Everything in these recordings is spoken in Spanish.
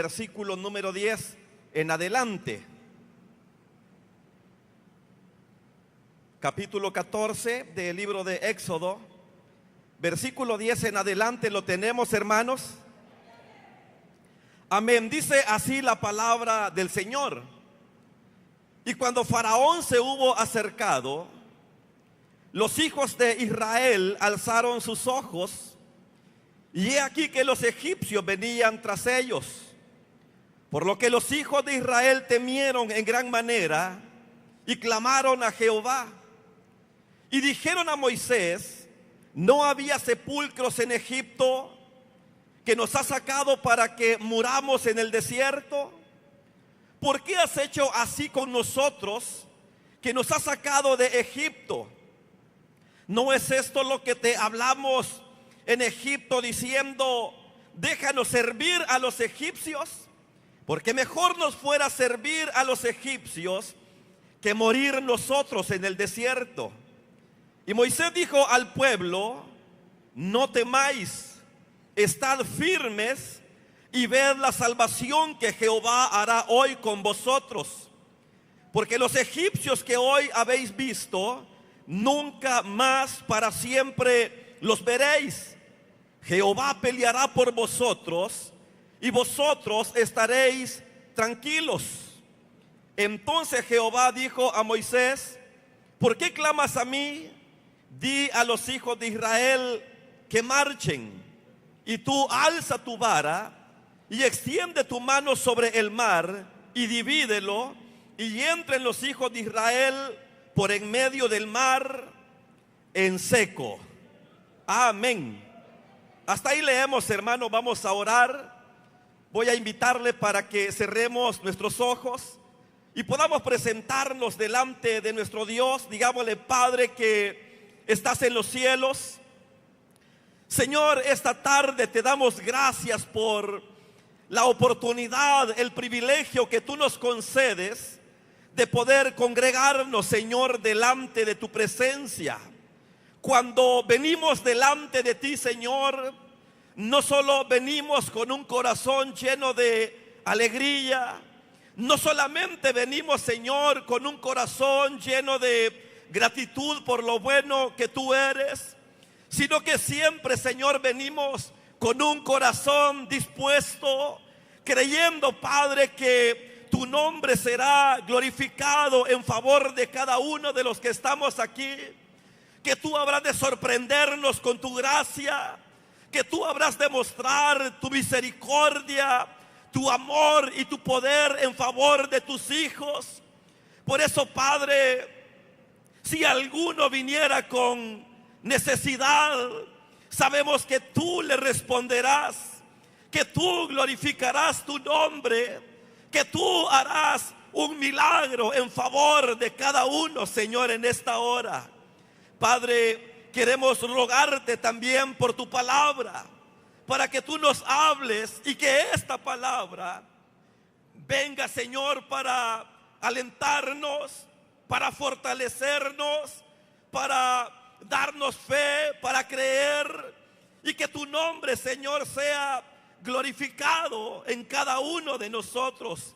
versículo número 10 en adelante. Capítulo 14 del libro de Éxodo, versículo 10 en adelante. ¿Lo tenemos, hermanos? Amén. Dice así la palabra del Señor. Y cuando Faraón se hubo acercado, los hijos de Israel alzaron sus ojos, y he aquí que los egipcios venían tras ellos. Por lo que los hijos de Israel temieron en gran manera y clamaron a Jehová. Y dijeron a Moisés: ¿no había sepulcros en Egipto que nos ha sacado para que muramos en el desierto? ¿Por qué has hecho así con nosotros, que nos has sacado de Egipto? ¿No es esto lo que te hablamos en Egipto, diciendo: déjanos servir a los egipcios? Porque mejor nos fuera servir a los egipcios que morir nosotros en el desierto. Y Moisés dijo al pueblo: no temáis, estad firmes y ved la salvación que Jehová hará hoy con vosotros. Porque los egipcios que hoy habéis visto, nunca más para siempre los veréis. Jehová peleará por vosotros y vosotros estaréis tranquilos. Entonces Jehová dijo a Moisés: ¿por qué clamas a mí? Di a los hijos de Israel que marchen, y tú alza tu vara y extiende tu mano sobre el mar y divídelo, y entren los hijos de Israel por en medio del mar en seco. Amén. Hasta ahí leemos, hermano. Vamos a orar. Voy a invitarle para que cerremos nuestros ojos y podamos presentarnos delante de nuestro Dios. Digámosle: Padre que estás en los cielos, Señor, esta tarde te damos gracias por la oportunidad, el privilegio que tú nos concedes de poder congregarnos, Señor, delante de tu presencia. Cuando venimos delante de ti, Señor, no solo venimos con un corazón lleno de alegría, no solamente venimos, Señor, con un corazón lleno de gratitud por lo bueno que tú eres, sino que siempre, Señor, venimos con un corazón dispuesto, creyendo, Padre, que tu nombre será glorificado en favor de cada uno de los que estamos aquí, que tú habrás de sorprendernos con tu gracia, que tú habrás de mostrar tu misericordia, tu amor y tu poder en favor de tus hijos. Por eso, Padre, si alguno viniera con necesidad, sabemos que tú le responderás, que tú glorificarás tu nombre, que tú harás un milagro en favor de cada uno, Señor, en esta hora. Padre, queremos rogarte también por tu palabra, para que tú nos hables y que esta palabra venga, Señor, para alentarnos, para fortalecernos, para darnos fe, para creer, y que tu nombre, Señor, sea glorificado en cada uno de nosotros.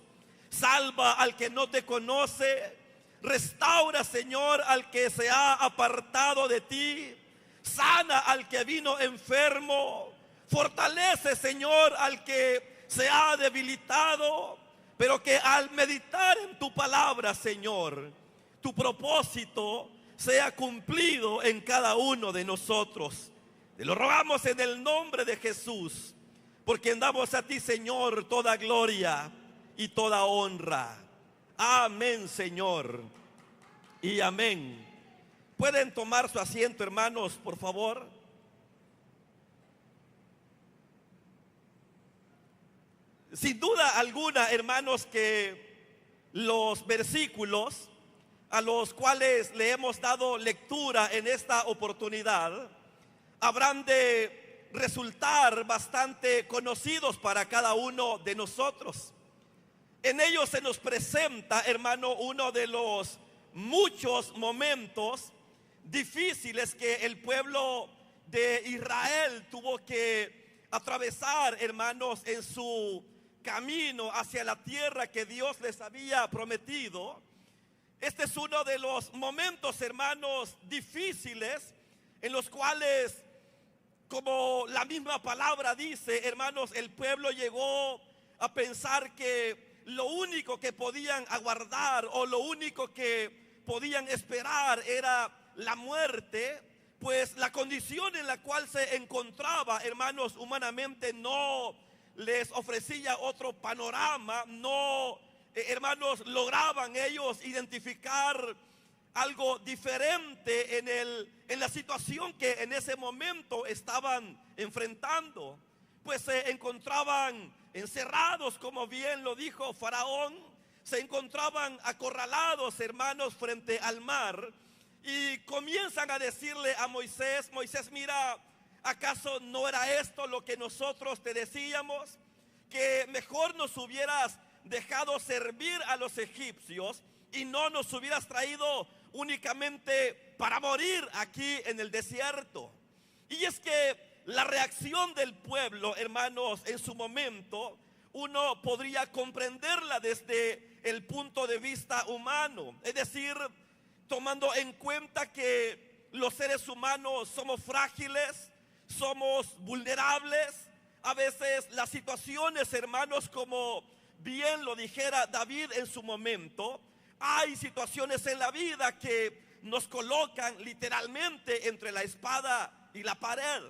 Salva al que no te conoce, restaura, Señor, al que se ha apartado de ti, sana al que vino enfermo, fortalece, Señor, al que se ha debilitado, pero que al meditar en tu palabra, Señor, tu propósito sea cumplido en cada uno de nosotros. Te lo rogamos en el nombre de Jesús, porque damos a ti, Señor, toda gloria y toda honra. Amén, Señor, y amén. ¿Pueden tomar su asiento, hermanos, por favor? Sin duda alguna, hermanos, que los versículos a los cuales le hemos dado lectura en esta oportunidad habrán de resultar bastante conocidos para cada uno de nosotros. En ellos se nos presenta, hermano, uno de los muchos momentos difíciles que el pueblo de Israel tuvo que atravesar, hermanos, en su camino hacia la tierra que Dios les había prometido. Este es uno de los momentos, hermanos, difíciles en los cuales, como la misma palabra dice, hermanos, el pueblo llegó a pensar que lo único que podían aguardar o lo único que podían esperar era la muerte, pues la condición en la cual se encontraba, hermanos, humanamente no les ofrecía otro panorama. No, hermanos, lograban ellos identificar algo diferente en la situación que en ese momento estaban enfrentando. Pues se encontraban encerrados, como bien lo dijo Faraón, se encontraban acorralados, hermanos, frente al mar. Y comienzan a decirle a Moisés: Moisés, mira, ¿acaso no era esto lo que nosotros te decíamos? Que mejor nos hubieras dejado servir a los egipcios y no nos hubieras traído únicamente para morir aquí en el desierto. Y es que la reacción del pueblo, hermanos, en su momento, uno podría comprenderla desde el punto de vista humano. Es decir, tomando en cuenta que los seres humanos somos frágiles, somos vulnerables. A veces las situaciones, hermanos, como bien lo dijera David en su momento, hay situaciones en la vida que nos colocan literalmente entre la espada y la pared.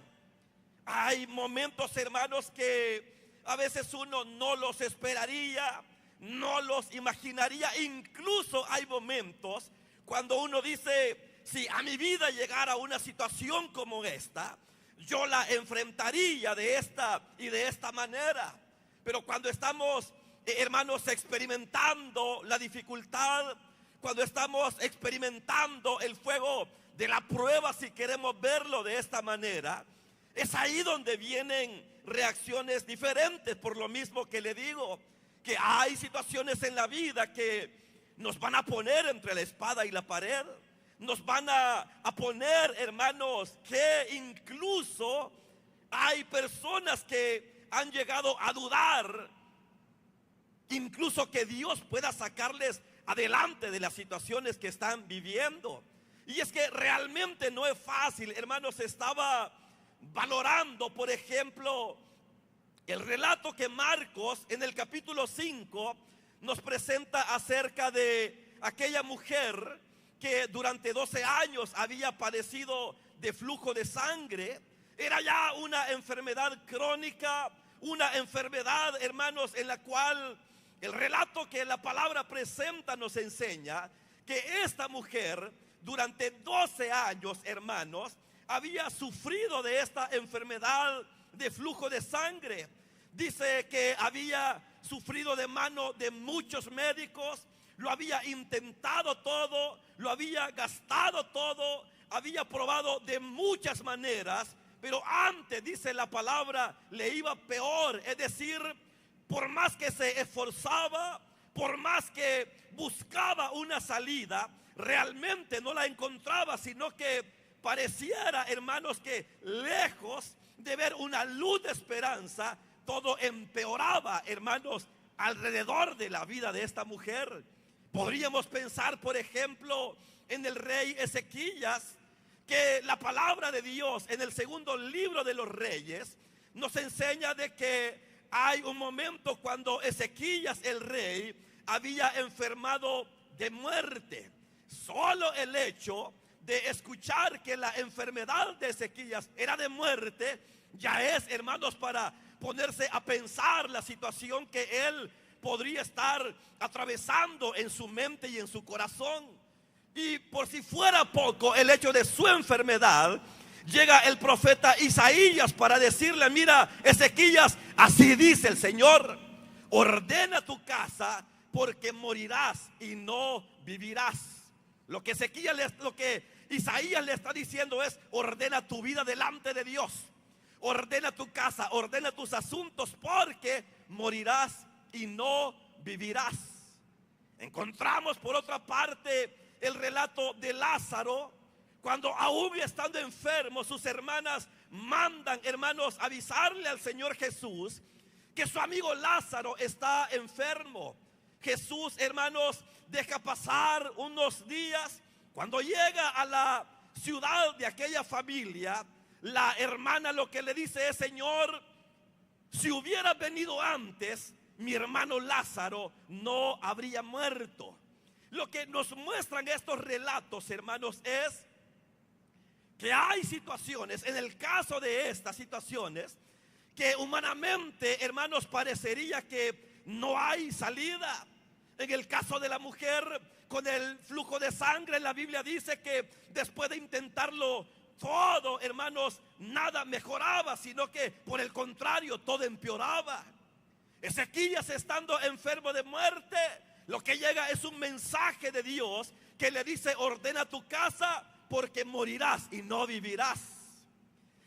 Hay momentos, hermanos, que a veces uno no los esperaría, no los imaginaría. Incluso hay momentos cuando uno dice: si a mi vida llegara una situación como esta, yo la enfrentaría de esta y de esta manera. Pero cuando estamos, hermanos, experimentando la dificultad, cuando estamos experimentando el fuego de la prueba, si queremos verlo de esta manera, es ahí donde vienen reacciones diferentes. Por lo mismo que le digo, que hay situaciones en la vida que nos van a poner entre la espada y la pared. Nos van a poner, hermanos, que incluso hay personas que han llegado a dudar, incluso que Dios pueda sacarles adelante de las situaciones que están viviendo. Y es que realmente no es fácil, hermanos. Estaba valorando, por ejemplo, el relato que Marcos en el capítulo 5 nos presenta acerca de aquella mujer que durante 12 años había padecido de flujo de sangre. Era ya una enfermedad crónica, una enfermedad, hermanos, en la cual el relato que la palabra presenta nos enseña que esta mujer durante 12 años, hermanos, había sufrido de esta enfermedad de flujo de sangre. Dice que había sufrido de mano de muchos médicos, lo había intentado todo, lo había gastado todo, había probado de muchas maneras, pero antes, dice la palabra, le iba peor. Es decir, por más que se esforzaba, por más que buscaba una salida, realmente no la encontraba, sino que pareciera, hermanos, que lejos de ver una luz de esperanza, todo empeoraba, hermanos, alrededor de la vida de esta mujer. Podríamos pensar, por ejemplo, en el rey Ezequías, que la palabra de Dios en el segundo libro de los Reyes nos enseña de que hay un momento cuando Ezequías, el rey, había enfermado de muerte. Solo el hecho de escuchar que la enfermedad de Ezequías era de muerte, ya es, hermanos, para ponerse a pensar la situación que él podría estar atravesando en su mente y en su corazón. Y por si fuera poco el hecho de su enfermedad, llega el profeta Isaías para decirle: mira, Ezequías, así dice el Señor, ordena tu casa porque morirás y no vivirás. Lo que Isaías le está diciendo es: ordena tu vida delante de Dios, ordena tu casa, ordena tus asuntos, porque morirás y no vivirás. Encontramos por otra parte el relato de Lázaro, cuando aún estando enfermo, sus hermanas mandan, hermanos, avisarle al Señor Jesús que su amigo Lázaro está enfermo. Jesús, hermanos, deja pasar unos días. Cuando llega a la ciudad de aquella familia, la hermana lo que le dice es: Señor, si hubiera venido antes, mi hermano Lázaro no habría muerto. Lo que nos muestran estos relatos, hermanos, es que hay situaciones, en el caso de estas situaciones, que humanamente, hermanos, parecería que no hay salida. En el caso de la mujer con el flujo de sangre, la Biblia dice que después de intentarlo todo, hermanos, nada mejoraba, sino que por el contrario, todo empeoraba. Ezequías, estando enfermo de muerte, lo que llega es un mensaje de Dios que le dice: ordena tu casa porque morirás y no vivirás.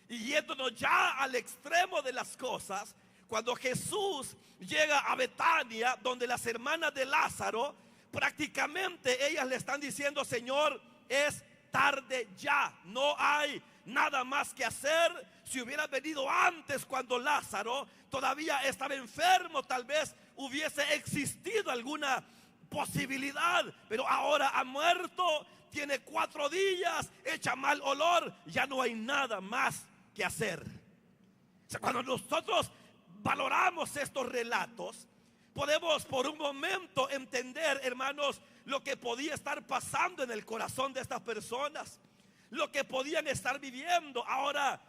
Y yéndonos ya al extremo de las cosas, cuando Jesús llega a Betania, donde las hermanas de Lázaro, prácticamente ellas le están diciendo: Señor, es tarde ya, no hay nada más que hacer. Si hubiera venido antes, cuando Lázaro todavía estaba enfermo, tal vez hubiese existido alguna posibilidad, pero ahora ha muerto, tiene 4 días, echa mal olor, ya no hay nada más que hacer. O sea, cuando nosotros valoramos estos relatos, podemos por un momento entender, hermanos, lo que podía estar pasando en el corazón de estas personas, lo que podían estar viviendo. Ahora,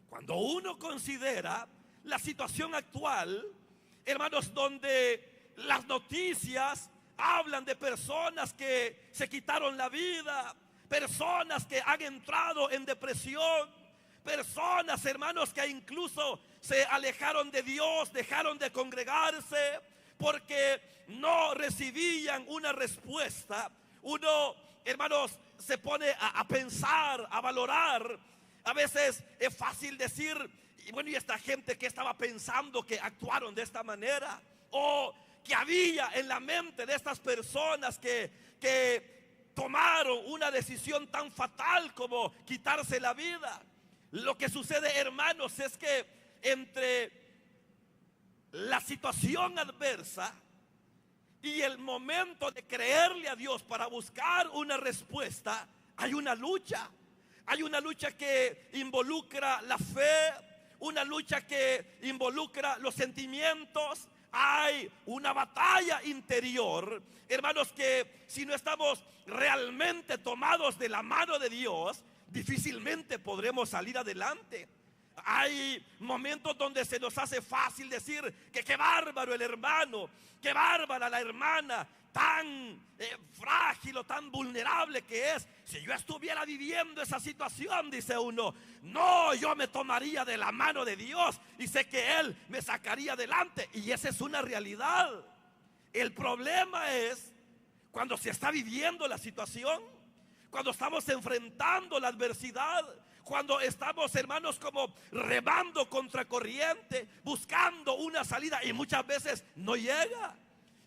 cuando uno considera la situación actual, hermanos, donde las noticias hablan de personas que se quitaron la vida, personas que han entrado en depresión, personas, hermanos, que incluso se alejaron de Dios, dejaron de congregarse porque no recibían una respuesta. Uno, hermanos, se pone a pensar, a valorar. A veces es fácil decir: y bueno, ¿y esta gente que estaba pensando que actuaron de esta manera? O que había en la mente de estas personas que tomaron una decisión tan fatal como quitarse la vida. Lo que sucede, hermanos, es que entre la situación adversa y el momento de creerle a Dios para buscar una respuesta, hay una lucha. Hay una lucha que involucra la fe, una lucha que involucra los sentimientos. Hay una batalla interior, hermanos, que si no estamos realmente tomados de la mano de Dios, difícilmente podremos salir adelante. Hay momentos donde se nos hace fácil decir que qué bárbaro el hermano, qué bárbara la hermana, tan frágil o tan vulnerable que es. Si yo estuviera viviendo esa situación, dice uno, no, yo me tomaría de la mano de Dios y sé que Él me sacaría adelante. Y esa es una realidad. El problema es cuando se está viviendo la situación, cuando estamos enfrentando la adversidad, cuando estamos, hermanos, como remando contra corriente, buscando una salida y muchas veces no llega.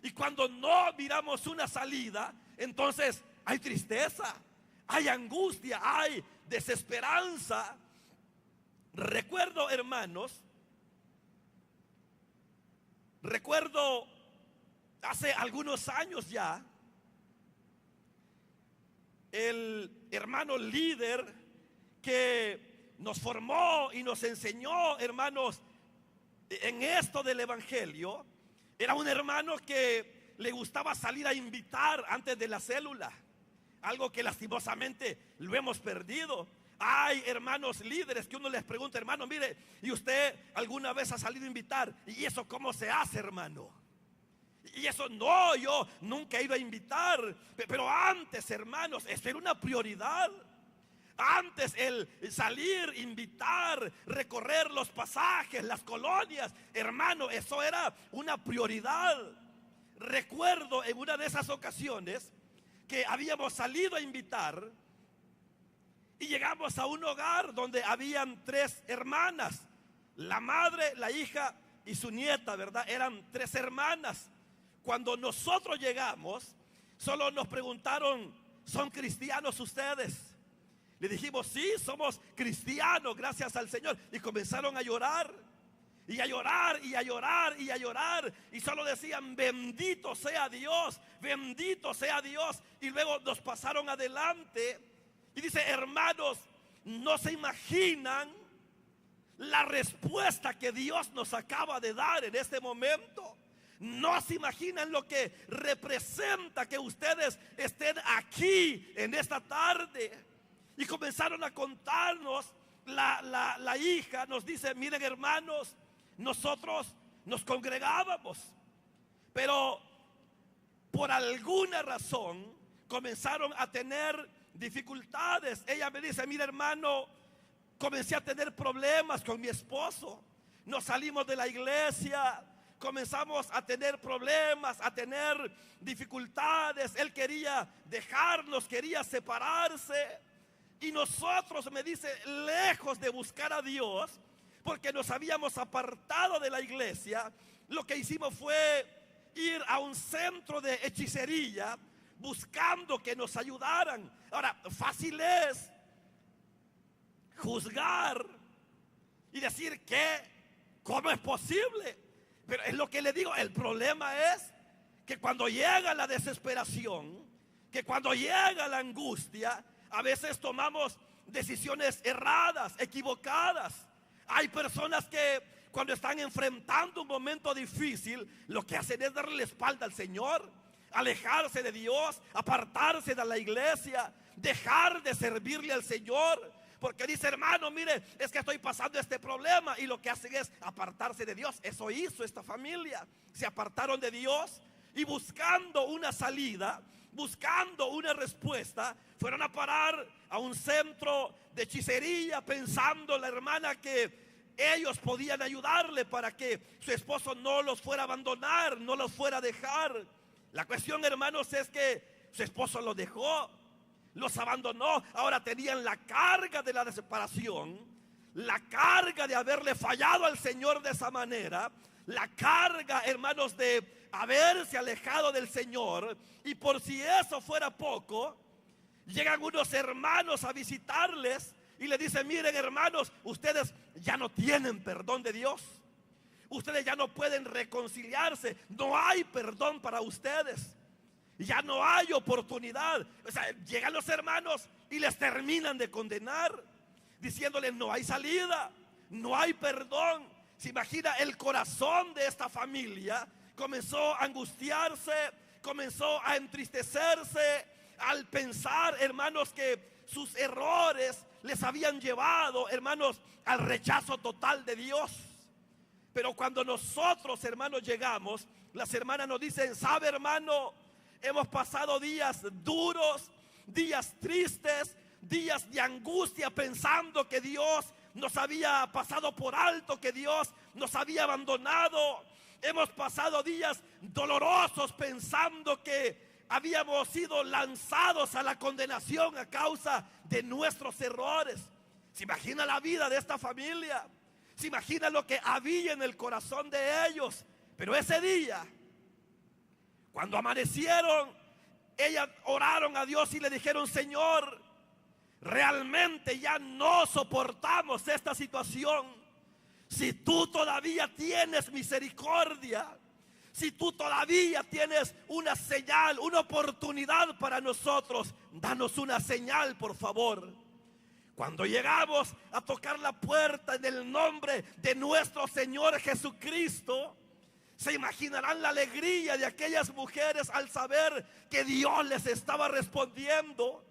Y cuando no miramos una salida, entonces hay tristeza, hay angustia, hay desesperanza. Recuerdo, hermanos, hace algunos años ya, el hermano líder que nos formó y nos enseñó, hermanos, en esto del evangelio, era un hermano que le gustaba salir a invitar antes de la célula, algo que lastimosamente lo hemos perdido. Hay hermanos líderes que uno les pregunta: hermano, mire, ¿y usted alguna vez ha salido a invitar? ¿Y eso cómo se hace, hermano? Y eso no, yo nunca he ido a invitar. Pero antes, hermanos, eso era una prioridad. Antes el salir, invitar, recorrer los pasajes, las colonias, hermano, eso era una prioridad. Recuerdo en una de esas ocasiones que habíamos salido a invitar y llegamos a un hogar donde habían 3 hermanas, la madre, la hija y su nieta, ¿verdad? Eran 3 hermanas. Cuando nosotros llegamos, solo nos preguntaron: ¿son cristianos ustedes? Le dijimos: sí, somos cristianos, gracias al Señor. Y comenzaron a llorar. y a llorar y a llorar y a llorar, y solo decían bendito sea Dios, bendito sea Dios. Y luego nos pasaron adelante y dice, hermanos, no se imaginan la respuesta que Dios nos acaba de dar en este momento. No se imaginan lo que representa que ustedes estén aquí en esta tarde. Y comenzaron a contarnos. La hija nos dice, miren hermanos, nosotros nos congregábamos, pero por alguna razón comenzaron a tener dificultades. Ella me dice, mira hermano, comencé a tener problemas con mi esposo. Nos salimos de la iglesia, comenzamos a tener problemas, a tener dificultades. Él quería dejarnos, quería separarse. Y nosotros, me dice, lejos de buscar a Dios, porque nos habíamos apartado de la iglesia, lo que hicimos fue ir a un centro de hechicería buscando que nos ayudaran. Ahora, fácil es juzgar y decir que cómo es posible, pero es lo que le digo, el problema es que cuando llega la desesperación, que cuando llega la angustia, a veces tomamos decisiones erradas, equivocadas. Hay personas que cuando están enfrentando un momento difícil, lo que hacen es darle la espalda al Señor, alejarse de Dios, apartarse de la iglesia, dejar de servirle al Señor, porque dice, hermano, mire, es que estoy pasando este problema, y lo que hacen es apartarse de Dios. Eso hizo esta familia, se apartaron de Dios y buscando una salida, buscando una respuesta, fueron a parar a un centro de hechicería, pensando la hermana que ellos podían ayudarle para que su esposo no los fuera a abandonar, no los fuera a dejar. La cuestión, hermanos, es que su esposo los dejó, los abandonó. Ahora tenían la carga de la separación, la carga de haberle fallado al Señor de esa manera, la carga, hermanos, de haberse alejado del Señor. Y por si eso fuera poco, llegan unos hermanos a visitarles y le dicen, miren hermanos, ustedes ya no tienen perdón de Dios, ustedes ya no pueden reconciliarse, no hay perdón para ustedes, ya no hay oportunidad. O sea, llegan los hermanos y les terminan de condenar, diciéndoles no hay salida, no hay perdón. Se imagina el corazón de esta familia, comenzó a angustiarse, comenzó a entristecerse al pensar, hermanos, que sus errores les habían llevado, hermanos, al rechazo total de Dios. Pero cuando nosotros, hermanos, llegamos, las hermanas nos dicen, sabe hermano, hemos pasado días duros, días tristes, días de angustia, pensando que Dios nos había pasado por alto, que Dios nos había abandonado. Hemos pasado días dolorosos pensando que habíamos sido lanzados a la condenación a causa de nuestros errores. ¿Se imagina la vida de esta familia? ¿Se imagina lo que había en el corazón de ellos? Pero ese día, cuando amanecieron, ellas oraron a Dios y le dijeron, Señor, realmente ya no soportamos esta situación. Si tú todavía tienes misericordia, si tú todavía tienes una señal, una oportunidad para nosotros, danos una señal, por favor. Cuando llegamos a tocar la puerta en el nombre de nuestro Señor Jesucristo, se imaginarán la alegría de aquellas mujeres al saber que Dios les estaba respondiendo,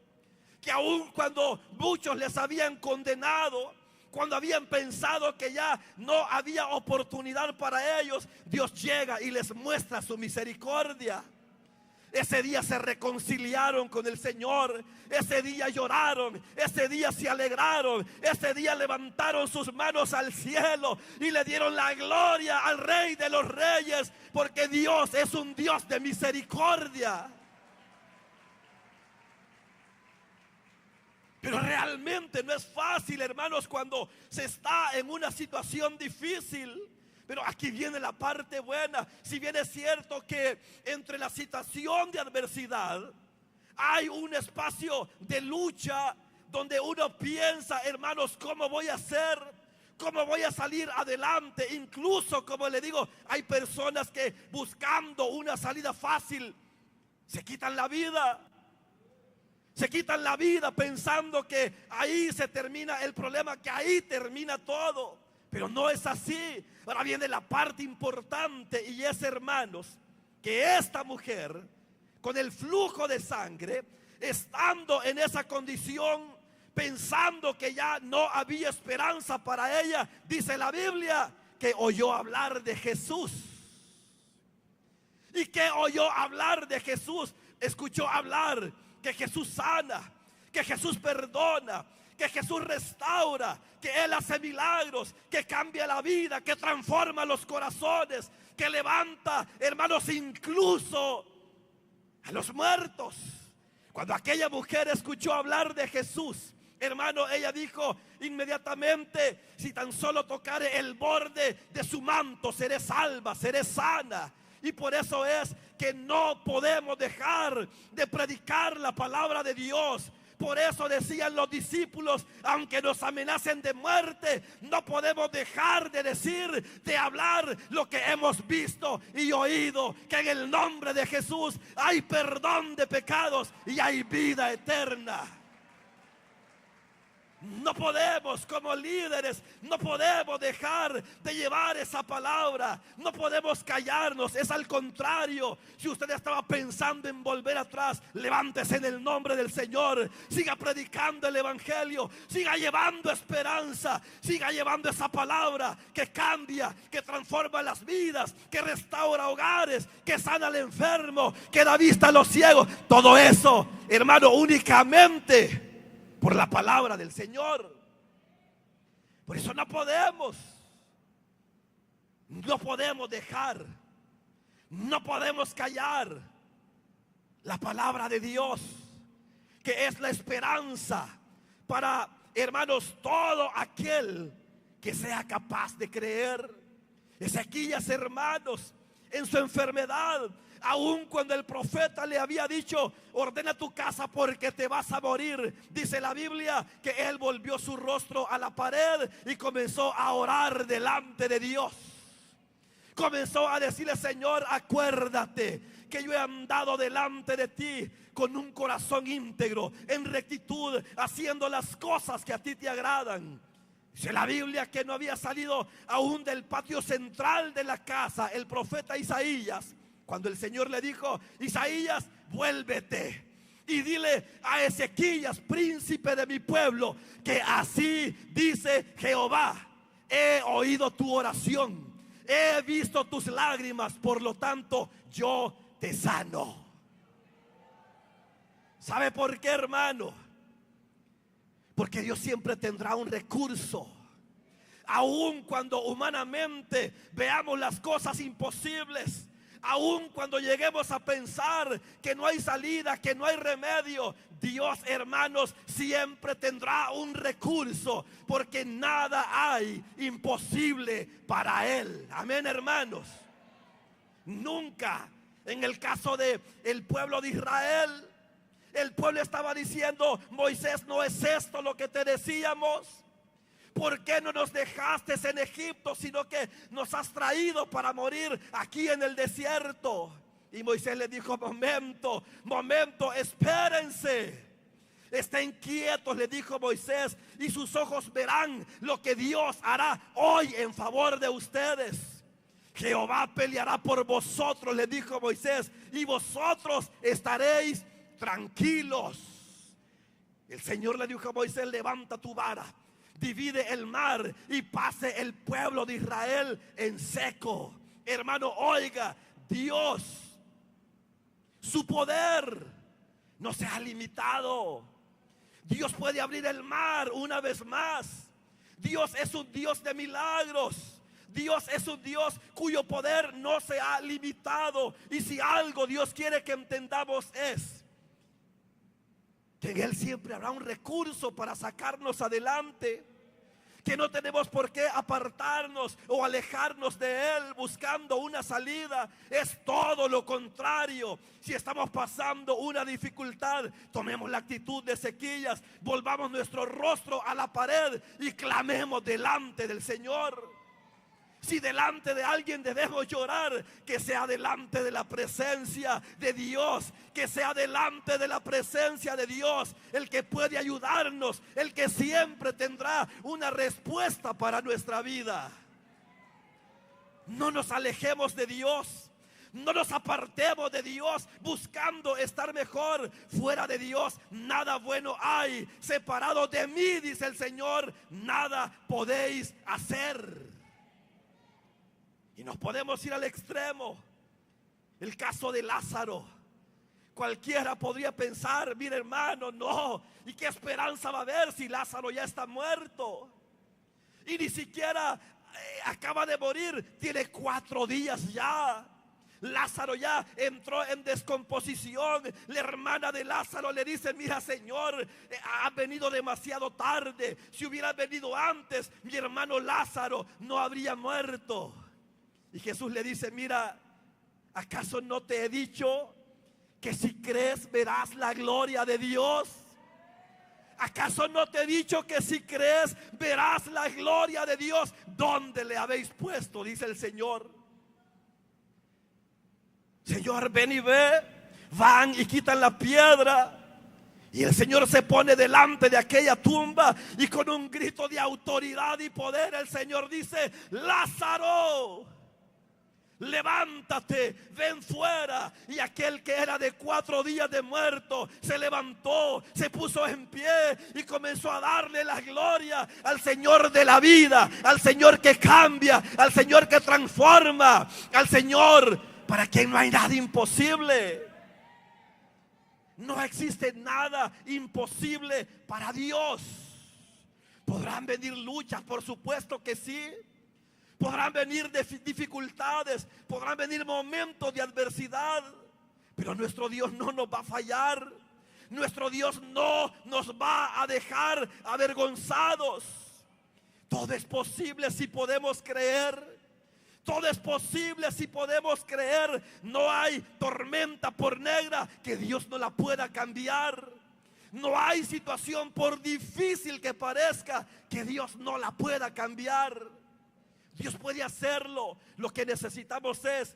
que aun cuando muchos les habían condenado, cuando habían pensado que ya no había oportunidad para ellos, Dios llega y les muestra su misericordia. Ese día se reconciliaron con el Señor, ese día lloraron, ese día se alegraron, ese día levantaron sus manos al cielo y le dieron la gloria al Rey de los Reyes, porque Dios es un Dios de misericordia. Pero realmente no es fácil, hermanos, cuando se está en una situación difícil. Pero aquí viene la parte buena. Si bien es cierto que entre la situación de adversidad hay un espacio de lucha donde uno piensa, hermanos, ¿cómo voy a hacer? ¿Cómo voy a salir adelante? Incluso, como le digo, hay personas que buscando una salida fácil se quitan la vida. Se quitan la vida pensando que ahí se termina el problema, que ahí termina todo. Pero no es así. Ahora viene la parte importante, y es, hermanos, que esta mujer, con el flujo de sangre, estando en esa condición, pensando que ya no había esperanza para ella, dice la Biblia que oyó hablar de Jesús. ¿Y que oyó hablar de Jesús? Escuchó hablar que Jesús sana, que Jesús perdona, que Jesús restaura, que Él hace milagros, que cambia la vida, que transforma los corazones, que levanta, hermanos, incluso a los muertos. Cuando aquella mujer escuchó hablar de Jesús, hermano, ella dijo inmediatamente: si tan solo tocare el borde de su manto, seré salva, seré sana. Y por eso es que no podemos dejar de predicar la palabra de Dios. Por eso decían los discípulos: aunque nos amenacen de muerte, no podemos dejar de decir, de hablar lo que hemos visto y oído, que en el nombre de Jesús hay perdón de pecados y hay vida eterna. No podemos, como líderes, no podemos dejar de llevar esa palabra. No podemos callarnos, es al contrario. Si usted estaba pensando en volver atrás, levántese en el nombre del Señor. Siga predicando el evangelio, siga llevando esperanza, siga llevando esa palabra que cambia, que transforma las vidas, que restaura hogares, que sana al enfermo, que da vista a los ciegos. Todo eso, hermano, únicamente por la palabra del Señor. Por eso no podemos dejar, no podemos callar la palabra de Dios, que es la esperanza para, hermanos, todo aquel que sea capaz de creer. Ezequías, hermanos, en su enfermedad, aun cuando el profeta le había dicho: ordena tu casa porque te vas a morir, dice la Biblia que él volvió su rostro a la pared y comenzó a orar delante de Dios. Comenzó a decirle: Señor, acuérdate que yo he andado delante de ti con un corazón íntegro, en rectitud, haciendo las cosas que a ti te agradan. Dice la Biblia que no había salido aún del patio central de la casa el profeta Isaías, cuando el Señor le dijo: Isaías, vuélvete y dile a Ezequías, príncipe de mi pueblo, que así dice Jehová: he oído tu oración, he visto tus lágrimas, por lo tanto yo te sano. ¿Sabe por qué, hermano? Porque Dios siempre tendrá un recurso. Aun cuando humanamente veamos las cosas imposibles, aun cuando lleguemos a pensar que no hay salida, que no hay remedio, Dios, hermanos, siempre tendrá un recurso, porque nada hay imposible para Él. Amén, hermanos. Nunca, en el caso de el pueblo de Israel, el pueblo estaba diciendo: Moisés, ¿no es esto lo que te decíamos? ¿Por qué no nos dejaste en Egipto, sino que nos has traído para morir aquí en el desierto? Y Moisés le dijo: momento, espérense. Estén quietos, le dijo Moisés, y sus ojos verán lo que Dios hará hoy en favor de ustedes. Jehová peleará por vosotros, le dijo Moisés, y vosotros estaréis tranquilos. El Señor le dijo a Moisés: levanta tu vara, divide el mar y pase el pueblo de Israel en seco. Hermano, oiga, Dios, su poder no se ha limitado. Dios puede abrir el mar una vez más. Dios es un Dios de milagros. Dios es un Dios cuyo poder no se ha limitado. Y si algo Dios quiere que entendamos es que en Él siempre habrá un recurso para sacarnos adelante, que no tenemos por qué apartarnos o alejarnos de Él buscando una salida. Es todo lo contrario. Si estamos pasando una dificultad, tomemos la actitud de Ezequías, volvamos nuestro rostro a la pared y clamemos delante del Señor. Si delante de alguien debemos llorar, que sea delante de la presencia de Dios, que sea delante de la presencia de Dios, el que puede ayudarnos, el que siempre tendrá una respuesta para nuestra vida. No nos alejemos de Dios, no nos apartemos de Dios buscando estar mejor. Fuera de Dios nada bueno hay. Separado de mí, dice el Señor, nada podéis hacer. Y nos podemos ir al extremo. El caso de Lázaro. Cualquiera podría pensar, mire hermano, no, ¿y qué esperanza va a haber si Lázaro ya está muerto? Y ni siquiera acaba de morir, tiene 4 días ya. Lázaro ya entró en descomposición. La hermana de Lázaro le dice: mira, Señor, ha venido demasiado tarde. Si hubiera venido antes, mi hermano Lázaro no habría muerto. Y Jesús le dice: mira, ¿acaso no te he dicho que si crees verás la gloria de Dios? ¿Acaso no te he dicho que si crees verás la gloria de Dios? ¿Dónde le habéis puesto?, dice el Señor. Señor, ven y ve. Van y quitan la piedra. Y el Señor se pone delante de aquella tumba y con un grito de autoridad y poder el Señor dice: Lázaro, levántate, ven fuera. Y aquel que era de 4 días de muerto se levantó, se puso en pie y comenzó a darle la gloria al Señor de la vida, al Señor que cambia, al Señor que transforma, al Señor para quien no hay nada imposible. No existe nada imposible para Dios. ¿Podrán venir luchas? Por supuesto que sí. Podrán venir dificultades, podrán venir momentos de adversidad, pero nuestro Dios no nos va a fallar. Nuestro Dios no nos va a dejar avergonzados. Todo es posible si podemos creer. Todo es posible si podemos creer. No hay tormenta por negra que Dios no la pueda cambiar. No hay situación por difícil que parezca que Dios no la pueda cambiar. Dios puede hacerlo. Lo que necesitamos es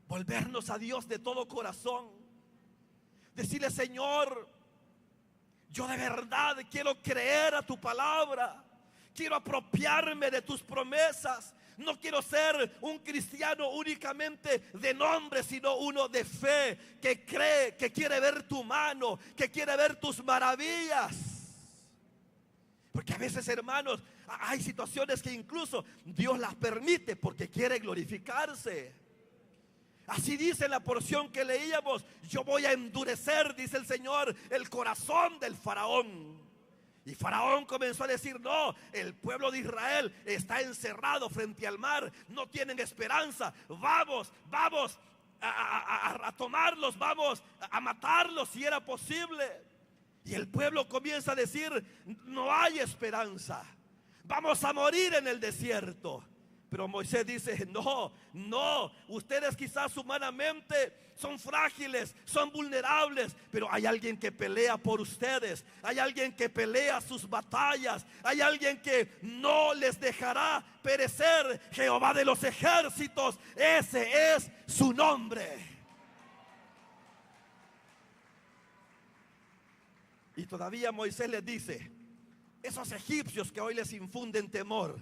volvernos a Dios de todo corazón. Decirle: Señor, yo de verdad quiero creer a tu palabra. Quiero apropiarme de tus promesas. No quiero ser un cristiano únicamente de nombre, sino uno de fe, que cree, que quiere ver tu mano, que quiere ver tus maravillas. Porque a veces, hermanos, hay situaciones que incluso Dios las permite porque quiere glorificarse. Así dice la porción que leíamos: yo voy a endurecer, dice el Señor, el corazón del faraón. Y Faraón comenzó a decir: no, el pueblo de Israel está encerrado frente al mar, no tienen esperanza, vamos a tomarlos, vamos a matarlos si era posible. Y el pueblo comienza a decir: no hay esperanza, vamos a morir en el desierto. Pero Moisés dice: no, ustedes quizás humanamente son frágiles, son vulnerables, pero hay alguien que pelea por ustedes, hay alguien que pelea sus batallas, hay alguien que no les dejará perecer. Jehová de los ejércitos, ese es su nombre. Y todavía Moisés les dice: esos egipcios que hoy les infunden temor,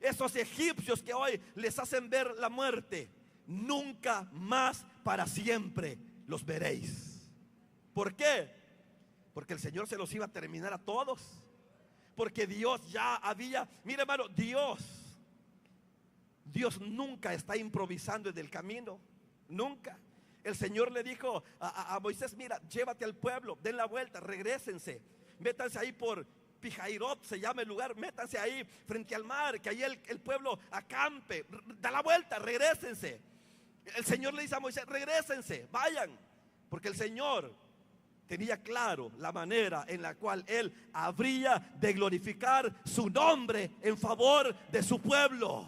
esos egipcios que hoy les hacen ver la muerte, nunca más para siempre los veréis. ¿Por qué? Porque el Señor se los iba a terminar a todos. Porque Dios ya había, mire hermano, Dios nunca está improvisando en el camino, nunca. El Señor le dijo a Moisés: mira, llévate al pueblo, den la vuelta, regrésense, métanse ahí por Pijairot, se llama el lugar, métanse ahí frente al mar, que ahí el pueblo acampe, da la vuelta, regrésense. El Señor le dice a Moisés: regrésense, vayan, porque el Señor tenía claro la manera en la cual él habría de glorificar su nombre en favor de su pueblo.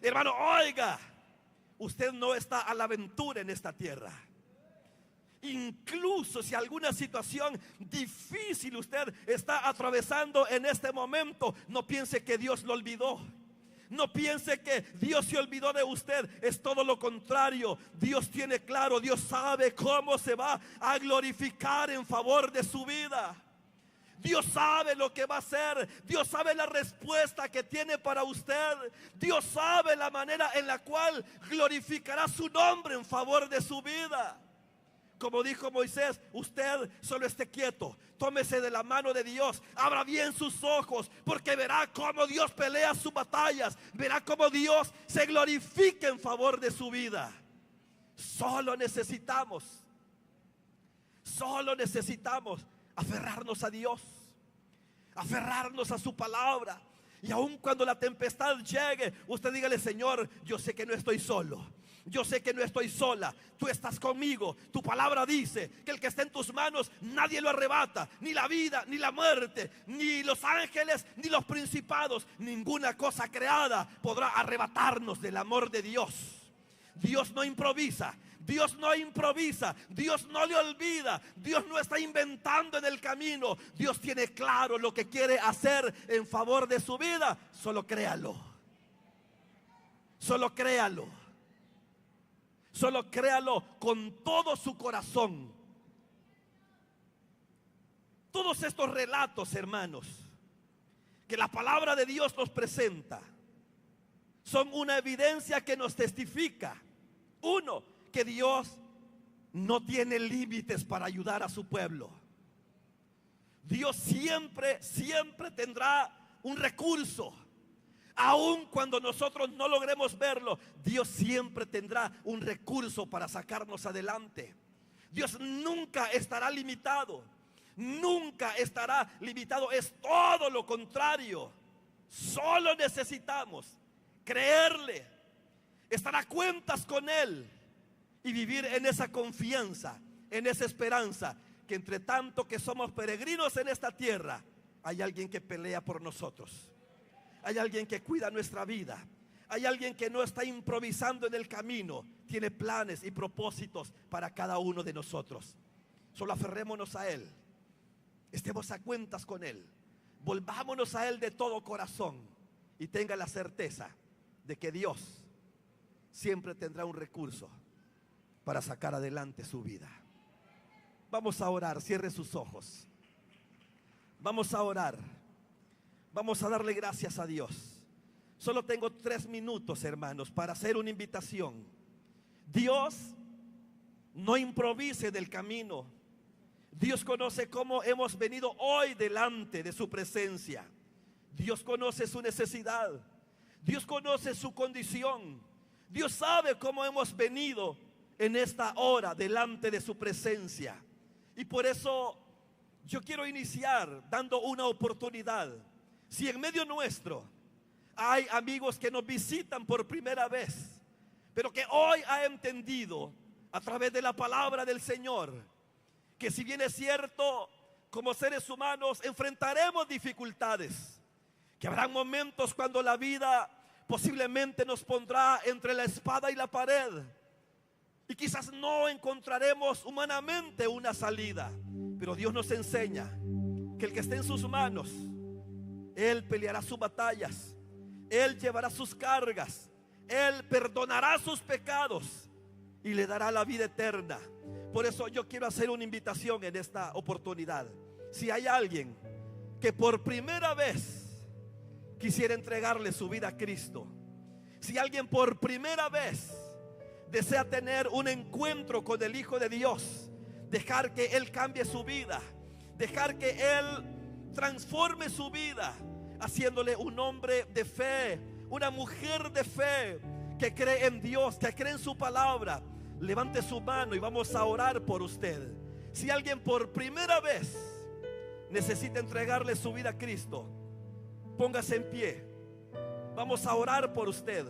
Hermano, oiga, usted no está a la aventura en esta tierra. Incluso si alguna situación difícil usted está atravesando en este momento, no piense que Dios lo olvidó. No piense que Dios se olvidó de usted. Es todo lo contrario. Dios tiene claro, Dios sabe cómo se va a glorificar en favor de su vida. Dios sabe lo que va a hacer. Dios sabe la respuesta que tiene para usted. Dios sabe la manera en la cual glorificará su nombre en favor de su vida. Como dijo Moisés, usted solo esté quieto, tómese de la mano de Dios, abra bien sus ojos, porque verá cómo Dios pelea sus batallas, verá cómo Dios se glorifica en favor de su vida. Solo necesitamos aferrarnos a Dios, aferrarnos a su palabra. Y aun cuando la tempestad llegue, usted dígale: Señor, yo sé que no estoy solo, yo sé que no estoy sola, tú estás conmigo. Tu palabra dice que el que está en tus manos nadie lo arrebata, ni la vida, ni la muerte, ni los ángeles, ni los principados, ninguna cosa creada podrá arrebatarnos del amor de Dios. Dios no improvisa, Dios no improvisa, Dios no le olvida, Dios no está inventando en el camino. Dios tiene claro lo que quiere hacer en favor de su vida. Solo créalo, solo créalo, solo créalo con todo su corazón. Todos estos relatos, hermanos, que la palabra de Dios nos presenta, son una evidencia que nos testifica, uno, que Dios no tiene límites para ayudar a su pueblo. Dios siempre tendrá un recurso. Aun cuando nosotros no logremos verlo, Dios siempre tendrá un recurso para sacarnos adelante. Dios nunca estará limitado. Nunca estará limitado. Es todo lo contrario. Solo necesitamos creerle, estar a cuentas con Él y vivir en esa confianza, en esa esperanza, que entre tanto que somos peregrinos en esta tierra, hay alguien que pelea por nosotros. Hay alguien que cuida nuestra vida. Hay alguien que no está improvisando en el camino. Tiene planes y propósitos para cada uno de nosotros. Solo aferrémonos a Él. Estemos a cuentas con Él. Volvámonos a Él de todo corazón. Y tenga la certeza de que Dios siempre tendrá un recurso para sacar adelante su vida. Vamos a orar. Cierre sus ojos. Vamos a orar. Vamos a darle gracias a Dios. Solo tengo 3 minutos, hermanos, para hacer una invitación. Dios no improvise del camino. Dios conoce cómo hemos venido hoy delante de su presencia. Dios conoce su necesidad. Dios conoce su condición. Dios sabe cómo hemos venido en esta hora delante de su presencia. Y por eso yo quiero iniciar dando una oportunidad. Si en medio nuestro hay amigos que nos visitan por primera vez, pero que hoy ha entendido a través de la palabra del Señor, que si bien es cierto, como seres humanos enfrentaremos dificultades, que habrán momentos cuando la vida posiblemente nos pondrá entre la espada y la pared, y quizás no encontraremos humanamente una salida, pero Dios nos enseña que el que esté en sus manos, Él peleará sus batallas, Él llevará sus cargas, Él perdonará sus pecados y le dará la vida eterna. Por eso yo quiero hacer una invitación en esta oportunidad. Si hay alguien que por primera vez quisiera entregarle su vida a Cristo, si alguien por primera vez desea tener un encuentro con el Hijo de Dios, dejar que Él cambie su vida, dejar que Él transforme su vida, haciéndole un hombre de fe, una mujer de fe, que cree en Dios, que cree en su palabra, levante su mano y vamos a orar por usted. Si alguien por primera vez necesita entregarle su vida a Cristo, póngase en pie. Vamos a orar por usted.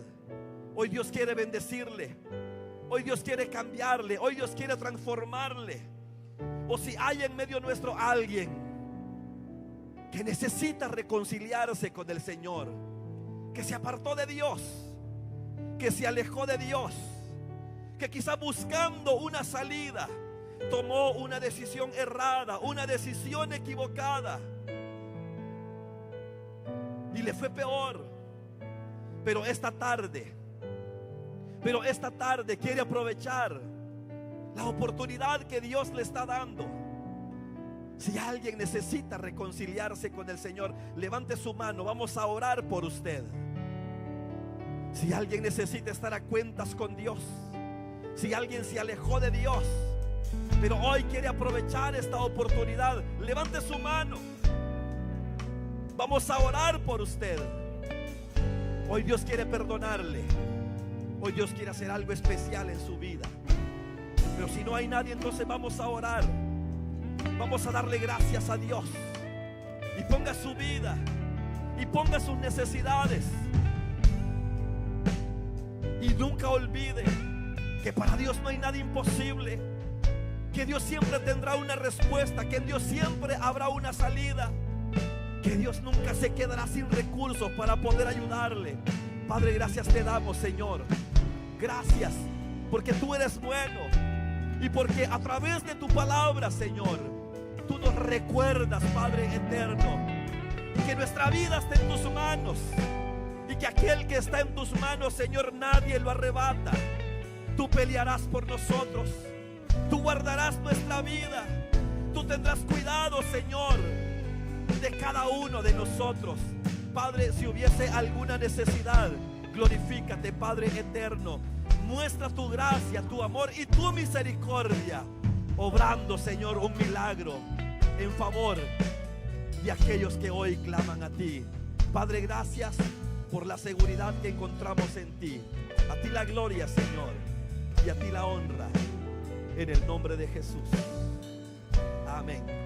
Hoy Dios quiere bendecirle. Hoy Dios quiere cambiarle. Hoy Dios quiere transformarle. o si hay en medio nuestro alguien que necesita reconciliarse con el Señor, que se apartó de Dios, que se alejó de Dios, que quizá buscando una salida tomó una decisión errada, una decisión equivocada y le fue peor. Pero esta tarde quiere aprovechar la oportunidad que Dios le está dando. Si alguien necesita reconciliarse con el Señor, levante su mano, vamos a orar por usted. Si alguien necesita estar a cuentas con Dios, si alguien se alejó de Dios, pero hoy quiere aprovechar esta oportunidad, levante su mano. Vamos a orar por usted. Hoy Dios quiere perdonarle. Hoy Dios quiere hacer algo especial en su vida. Pero si no hay nadie, entonces vamos a orar. Vamos a darle gracias a Dios. Y ponga su vida, y ponga sus necesidades. Y nunca olvide que para Dios no hay nada imposible, que Dios siempre tendrá una respuesta, que en Dios siempre habrá una salida, que Dios nunca se quedará sin recursos para poder ayudarle. Padre, gracias te damos, Señor. Gracias porque tú eres bueno y porque a través de tu palabra, Señor, tú nos recuerdas, Padre eterno, que nuestra vida está en tus manos y que aquel que está en tus manos, Señor, nadie lo arrebata. Tú pelearás por nosotros, tú guardarás nuestra vida, tú tendrás cuidado, Señor, de cada uno de nosotros. Padre, si hubiese alguna necesidad, glorifícate, Padre eterno. Muestra tu gracia, tu amor y tu misericordia, obrando, Señor, un milagro en favor de aquellos que hoy claman a ti. Padre, gracias por la seguridad que encontramos en ti. A ti la gloria, Señor, y a ti la honra, en el nombre de Jesús. Amén.